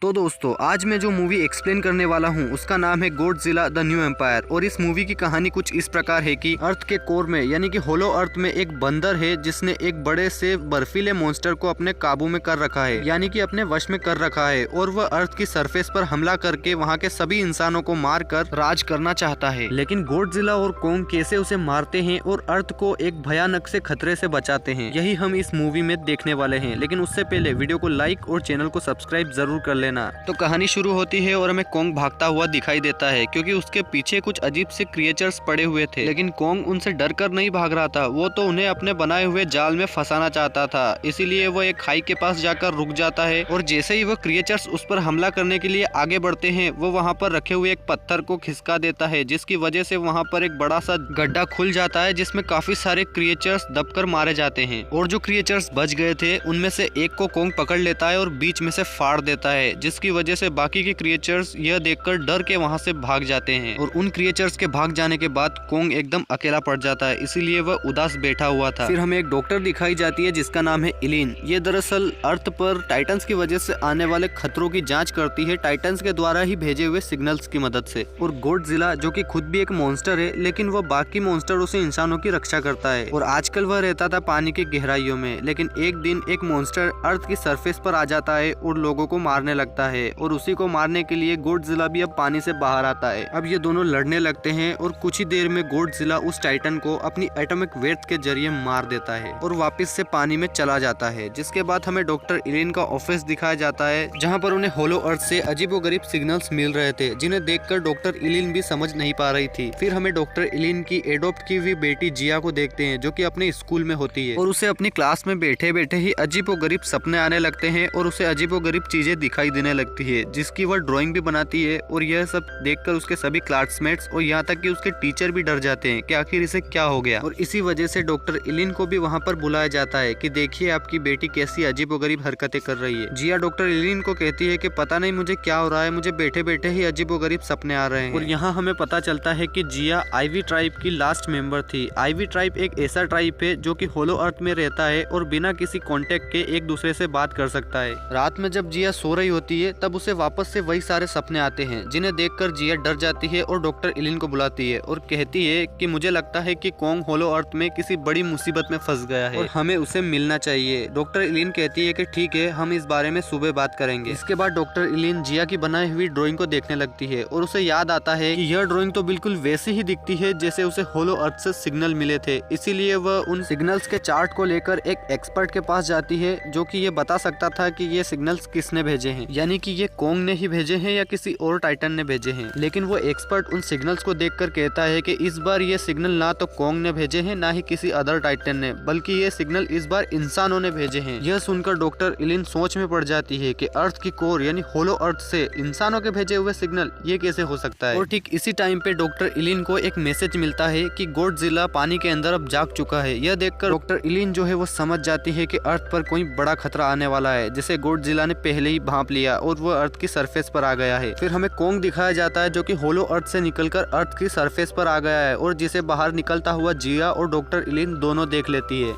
तो दोस्तों आज मैं जो मूवी एक्सप्लेन करने वाला हूँ उसका नाम है गॉडजिला द न्यू एम्पायर। और इस मूवी की कहानी कुछ इस प्रकार है कि अर्थ के कोर में यानी कि होलो अर्थ में एक बंदर है जिसने एक बड़े से बर्फीले मॉन्स्टर को अपने काबू में कर रखा है, यानी कि अपने वश में कर रखा है। और वह अर्थ की सरफेस पर हमला करके वहाँ के सभी इंसानों को मार कर राज करना चाहता है। लेकिन गॉडजिला और कोंग कैसे उसे मारते हैं और अर्थ को एक भयानक से खतरे से बचाते हैं, यही हम इस मूवी में देखने वाले हैं। लेकिन उससे पहले वीडियो को लाइक और चैनल को सब्सक्राइब जरूर कर लेना। तो कहानी शुरू होती है और हमें कोंग भागता हुआ दिखाई देता है क्योंकि उसके पीछे कुछ अजीब से क्रिएचर्स पड़े हुए थे। लेकिन कोंग उनसे डर कर नहीं भाग रहा था, वो तो उन्हें अपने बनाए हुए जाल में फंसाना चाहता था। इसीलिए वो एक खाई के पास जाकर रुक जाता है और जैसे ही वो क्रिएचर्स उस पर हमला करने के लिए आगे बढ़ते हैं वो वहाँ पर रखे हुए एक पत्थर को खिसका देता है, जिसकी वजह से वहाँ पर एक बड़ा सा गड्ढा खुल जाता है जिसमें काफी सारे क्रिएचर्स दबकर मारे जाते हैं। और जो क्रिएचर्स बच गए थे उनमें से एक को कोंग पकड़ लेता है और बीच में से फाड़ देता है, जिसकी वजह से बाकी के क्रिएचर्स यह देखकर डर के वहां से भाग जाते हैं। और उन क्रिएचर्स के भाग जाने के बाद कोंग एकदम अकेला पड़ जाता है, इसीलिए वह उदास बैठा हुआ था। फिर हमें एक डॉक्टर दिखाई जाती है जिसका नाम है इलिन। ये दरअसल अर्थ पर टाइटन्स की वजह से आने वाले खतरों की जांच करती है टाइटन्स के द्वारा ही भेजे हुए सिग्नल्स की मदद से। और गॉडजिला जो कि खुद भी एक मॉन्स्टर है लेकिन वह बाकी मॉन्स्टरों से इंसानों की रक्षा करता है। और आजकल वह रहता था पानी की गहराइयों में, लेकिन एक दिन एक मॉन्स्टर अर्थ की सरफेस पर आ जाता है और लोगों को मारने लगता है। और उसी को मारने के लिए गॉडजिला भी अब पानी से बाहर आता है। अब ये दोनों लड़ने लगते हैं और कुछ ही देर में गॉडजिला उस टाइटन को अपनी एटॉमिक वेट के जरिए मार देता है और वापस से पानी में चला जाता है। जिसके बाद हमें डॉक्टर इलिन का ऑफिस दिखाया जाता है जहाँ पर उन्हें होलो अर्थ से अजीबोगरीब सिग्नल्स मिल रहे थे जिन्हें देखकर डॉक्टर इलिन भी समझ नहीं पा रही थी। फिर हमें डॉक्टर इलिन की एडॉप्ट की हुई बेटी जिया को देखते हैं जो कि अपने स्कूल में होती है और उसे अपनी क्लास में बैठे बैठे ही अजीबोगरीब सपने आने लगते हैं और उसे अजीबोगरीब चीजें दिखाई देने लगती है जिसकी वह ड्राइंग भी बनाती है। और यह सब देखकर उसके सभी क्लासमेट्स और यहाँ तक कि उसके टीचर भी डर जाते हैं कि आखिर इसे क्या हो गया। और इसी वजह से डॉक्टर इलिन को भी वहाँ पर बुलाया जाता है कि देखिए आपकी बेटी कैसी अजीबोगरीब हरकतें कर रही है। जिया डॉक्टर इलिन को कहती है कि पता नहीं मुझे क्या हो रहा है, मुझे बैठे बैठे ही अजीबोगरीब सपने आ रहे हैं। और यहाँ हमें पता चलता है कि जिया आईवी ट्राइब की लास्ट मेंबर थी। आईवी ट्राइब एक ऐसा ट्राइब है जो कि होलो अर्थ में रहता है और बिना किसी कांटेक्ट के एक दूसरे से बात कर सकता है। रात में जब जिया सो रही होती है तब उसे वापस से वही सारे सपने आते हैं जिन्हें देखकर जिया डर जाती है और डॉक्टर इलिन को बुलाती है और कहती है कि मुझे लगता है कि कोंग होलो अर्थ में किसी बड़ी मुसीबत में फंस गया है और हमें उसे मिलना चाहिए। डॉक्टर इलिन कहती है कि ठीक है, हम इस बारे में सुबह बात करेंगे। इसके बाद डॉक्टर इलिन जिया की बनाई हुई ड्राइंग को देखने लगती है और उसे याद आता है कि यह ड्राइंग तो बिल्कुल वैसी ही दिखती है जैसे उसे होलो अर्थ से सिग्नल मिले थे। इसीलिए वह उन सिग्नल्स के चार्ट को लेकर एक एक्सपर्ट के पास जाती है जो कि ये बता सकता था कि ये सिग्नल्स किसने भेजे हैं, यानी कि ये कोंग ने ही भेजे हैं या किसी और टाइटन ने भेजे हैं। लेकिन वो एक्सपर्ट उन सिग्नल्स को देखकर कहता है कि इस बार ये सिग्नल ना तो कोंग ने भेजे हैं ना ही किसी अदर टाइटन ने, बल्कि ये सिग्नल इस बार इंसानों ने भेजे हैं। यह सुनकर डॉक्टर इलिन सोच में पड़ जाती है कि अर्थ की कोर यानी होलो अर्थ से इंसानों के भेजे हुए सिग्नल ये कैसे हो सकता है। और ठीक इसी टाइम पे डॉक्टर इलिन को एक मैसेज मिलता है कि गॉडजिला पानी के अंदर अब जाग चुका है। यह देखकर डॉक्टर इलिन जो है वो समझ जाती है कि अर्थ पर कोई बड़ा खतरा आने वाला है जिसे गॉडजिला ने पहले ही भांप लिया और वो अर्थ की सरफेस पर आ गया है। फिर हमें कोंग दिखाया जाता है जो कि होलो अर्थ से निकलकर अर्थ की सरफेस पर आ गया है और जिसे बाहर निकलता हुआ जिया और डॉक्टर इलिन दोनों देख लेती है।